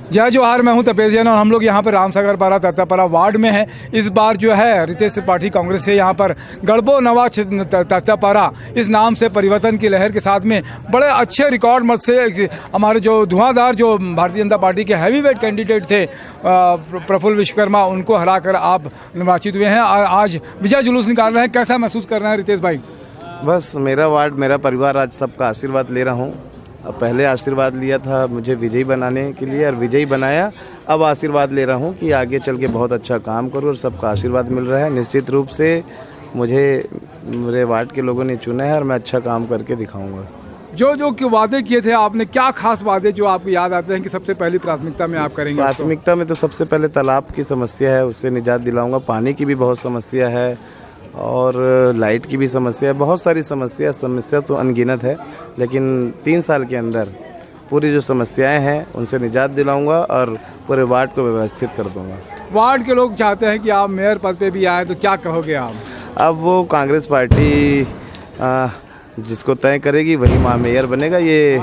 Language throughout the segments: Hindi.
जय जवाहर, मैं हूं तपेश जैन और हम लोग यहाँ पर रामसागर पारा तत्तापारा वार्ड में हैं। इस बार जो है रितेश त्रिपाठी कांग्रेस से यहाँ पर गढ़बो नवा तत्तापारा इस नाम से परिवर्तन की लहर के साथ में बड़े अच्छे रिकॉर्ड मत से हमारे जो धुआंधार जो भारतीय जनता पार्टी के हैवीवेट कैंडिडेट थे प्रफुल्ल विश्वकर्मा, उनको हराकर आप निर्वाचित हुए हैं और आज विजय जुलूस निकाल रहे हैं। कैसा महसूस कर रहे हैं रितेश भाई? बस मेरा वार्ड, मेरा परिवार आज सबका आशीर्वाद ले रहा हूँ। अब पहले आशीर्वाद लिया था मुझे विजयी बनाने के लिए और विजयी बनाया। अब आशीर्वाद ले रहा हूँ कि आगे चल के बहुत अच्छा काम करूँ और सबका आशीर्वाद मिल रहा है। निश्चित रूप से मुझे मेरे वार्ड के लोगों ने चुना है और मैं अच्छा काम करके दिखाऊंगा। जो वादे किए थे आपने, क्या खास वादे जो आपको याद आते हैं कि सबसे पहली प्राथमिकता में आप करेंगे? प्राथमिकता में तो सबसे पहले तालाब की समस्या है, उससे निजात दिलाऊंगा। पानी की भी बहुत समस्या है और लाइट की भी समस्या है। बहुत सारी समस्या तो अनगिनत है, लेकिन 3 साल के अंदर पूरी जो समस्याएं हैं उनसे निजात दिलाऊंगा और पूरे वार्ड को व्यवस्थित कर दूंगा। वार्ड के लोग चाहते हैं कि आप मेयर पद पे भी आए, तो क्या कहोगे आप? अब वो कांग्रेस पार्टी जिसको तय करेगी वही मेयर बनेगा। ये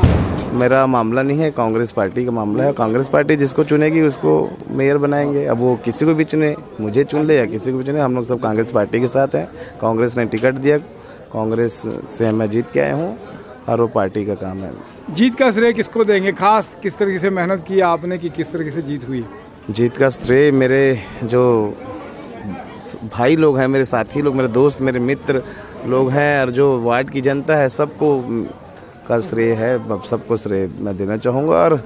मेरा मामला नहीं है, कांग्रेस पार्टी का मामला है। कांग्रेस पार्टी जिसको चुनेगी उसको मेयर बनाएंगे। अब वो किसी को भी चुने, मुझे चुन ले या किसी को भी चुने, हम लोग सब कांग्रेस पार्टी के साथ हैं। कांग्रेस ने टिकट दिया, कांग्रेस से मैं जीत के आया हूँ और वो पार्टी का काम है। जीत का श्रेय किसको देंगे? खास किस तरीके से मेहनत की आपने कि किस तरीके से जीत हुई? जीत का श्रेय मेरे जो भाई लोग हैं, मेरे साथी लोग, मेरे दोस्त, मेरे मित्र लोग हैं और जो वार्ड की जनता है, सबको का श्रेय है। सबको श्रेय मैं देना चाहूँगा और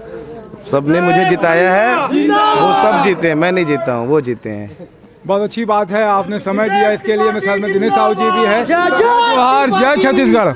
सबने मुझे जिताया है। वो सब जीते हैं, मैं नहीं जीता हूँ, वो जीते हैं। बहुत अच्छी बात है, आपने समय दिया इसके लिए। मेरे साथ में दिनेश साहू जी भी है। जय जवाहर, जय छत्तीसगढ़।